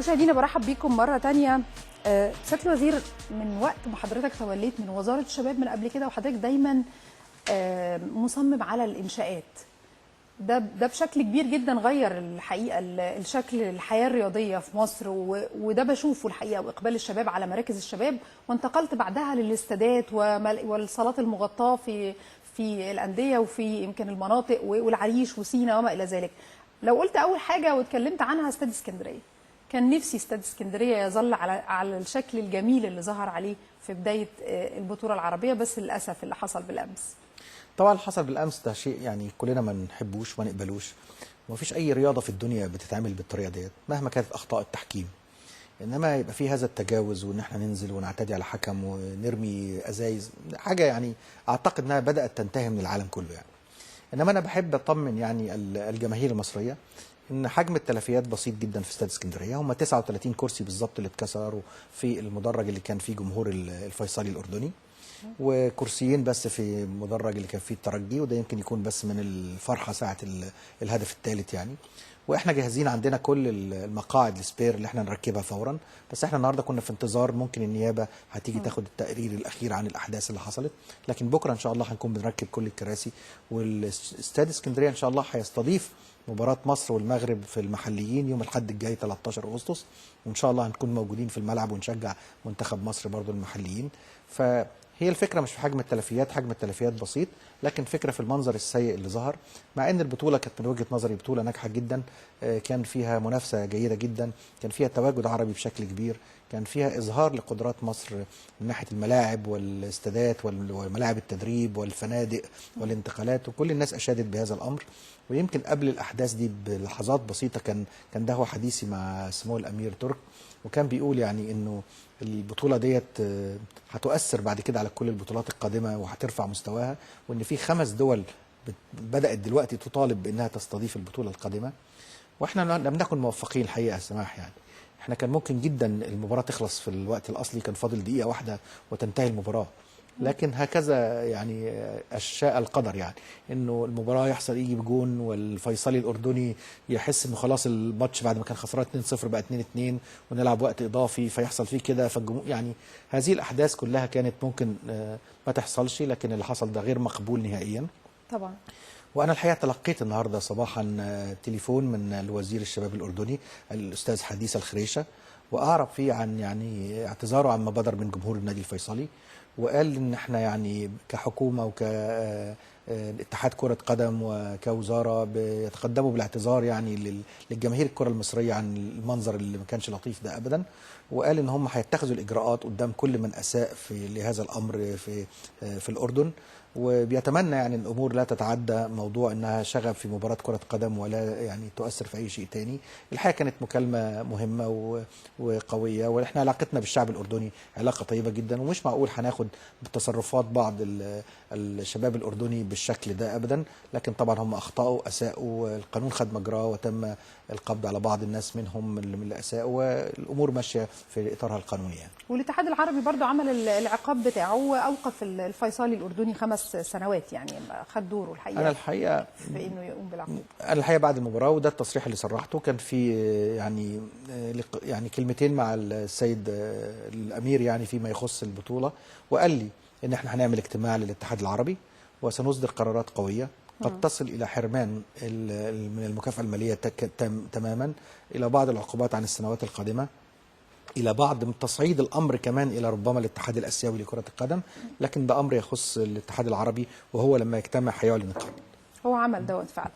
مشاهدينا برحب بيكم مرة تانية. سيادة الوزير، من وقت ما حضرتك توليت من وزارة الشباب من قبل كده وحضرتك دايما مصمم على الإنشاءات، ده بشكل كبير جدا غير الحقيقة الشكل الحياة الرياضية في مصر، وده بشوفه الحقيقة، وإقبال الشباب على مراكز الشباب، وانتقلت بعدها للاستادات والصالات المغطاة في الأندية وفي يمكن المناطق والعريش وسينا وما إلى ذلك. لو قلت أول حاجة واتكلمت عنها استاد اسكندرية، كان نفسي استاد اسكندريه يظل على الشكل الجميل اللي ظهر عليه في بدايه البطوله العربيه، بس للاسف اللي حصل بالامس. طبعا اللي حصل بالامس ده شيء يعني كلنا ما نحبوش وما نقبلوش، ومفيش اي رياضه في الدنيا بتتعمل بالطريقه ديت مهما كانت اخطاء التحكيم. انما يبقى في هذا التجاوز وان احنا ننزل ونعتدي على حكم ونرمي ازايز، حاجه يعني اعتقد انها بدات تنتهي من العالم كله يعني. انما انا بحب اطمن يعني الجماهير المصريه ان حجم التلفيات بسيط جدا في استاد اسكندريه، هم 39 كرسي بالظبط اللي اتكسروا في المدرج اللي كان فيه جمهور الفيصلي الاردني، وكرسيين بس في المدرج اللي كان فيه الترجي، وده يمكن يكون بس من الفرحه ساعه الهدف الثالث يعني. واحنا جاهزين، عندنا كل المقاعد السبير اللي احنا نركبها فورا، بس احنا النهارده كنا في انتظار ممكن النيابه هتيجي تاخد التقرير الاخير عن الاحداث اللي حصلت، لكن بكره ان شاء الله هنكون بنركب كل الكراسي. والاستاد اسكندريه ان شاء الله هيستضيف مباراه مصر والمغرب في المحليين يوم الاحد الجاي 13 اغسطس، وان شاء الله هنكون موجودين في الملعب ونشجع منتخب مصر برضو المحليين. فهي الفكره مش في حجم التلفيات، حجم التلفيات بسيط، لكن فكره في المنظر السيء اللي ظهر، مع ان البطوله كانت من وجهه نظري بطوله ناجحه جدا، كان فيها منافسه جيده جدا، كان فيها تواجد عربي بشكل كبير، كان فيها اظهار لقدرات مصر من ناحيه الملاعب والاستادات وملاعب التدريب والفنادق والانتقالات، وكل الناس اشادت بهذا الامر. ويمكن قبل الاحداث دي بلحظات بسيطه كان ده هو حديثي مع سمو الامير ترك، وكان بيقول يعني انه البطوله ديت هتؤثر بعد كده على كل البطولات القادمه وهترفع مستواها، وان في 5 دول بدات دلوقتي تطالب بانها تستضيف البطوله القادمه. واحنا لم نكن موفقين الحقيقه يا سماح يعني. احنا كان ممكن جدا المباراه تخلص في الوقت الاصلي، كان فاضل دقيقه واحده وتنتهي المباراه، لكن هكذا يعني اشاء القدر، يعني انه المباراه يحصل يجي بجون والفيصلي الاردني يحس انه خلاص الماتش بعد ما كان خسران 2-0 بقى 2-2 ونلعب وقت اضافي فيحصل فيه كده، فالجمهور يعني هذه الاحداث كلها كانت ممكن ما تحصلش، لكن اللي حصل ده غير مقبول نهائيا طبعا. وانا الحقيقه تلقيت النهارده صباحا تليفون من الوزير الشباب الاردني الاستاذ حديث الخريشه، واعرب فيه عن يعني اعتذاره عن ما بدر من جمهور النادي الفيصلي، وقال ان احنا يعني كحكومه اتحاد كره قدم وكوزاره بيتقدموا بالاعتذار يعني للجماهير الكره المصريه عن المنظر اللي ما كانش لطيف ده ابدا، وقال ان هم هيتخذوا الاجراءات قدام كل من اساء لهذا الامر في الاردن، وبيتمنى يعني الامور لا تتعدى موضوع انها شغب في مباراه كره قدم ولا يعني تؤثر في اي شيء تاني. الحقيقه كانت مكالمه مهمه وقويه، واحنا علاقتنا بالشعب الاردني علاقه طيبه جدا، ومش معقول هناخد بتصرفات بعض الشباب الاردني بالشكل ده ابدا، لكن طبعا هم اخطاوا اساءوا، القانون خد مجراه وتم القبض على بعض الناس منهم اللي اساءوا، والامور ماشيه في اطارها القانوني يعني. والاتحاد العربي برضو عمل العقاب بتاعه، اوقف الفيصلي الاردني 5 سنوات، يعني خد دوره الحقيقه. انا الحقيقه في انه يقوم بالعقوبه. انا الحقيقه بعد المباراه، وده التصريح اللي صرحته، كان في يعني كلمتين مع السيد الامير يعني فيما يخص البطوله، وقال لي ان احنا هنعمل اجتماع للاتحاد العربي وسنصدر قرارات قويه قد تصل الى حرمان من المكافاه الماليه تماما، الى بعض العقوبات عن السنوات القادمه، الى بعض من تصعيد الامر كمان الى ربما الاتحاد الاسيوي لكره القدم، لكن ده امر يخص الاتحاد العربي، وهو لما يجتمع هيعلن القرار. هو عمل دوت فعلا.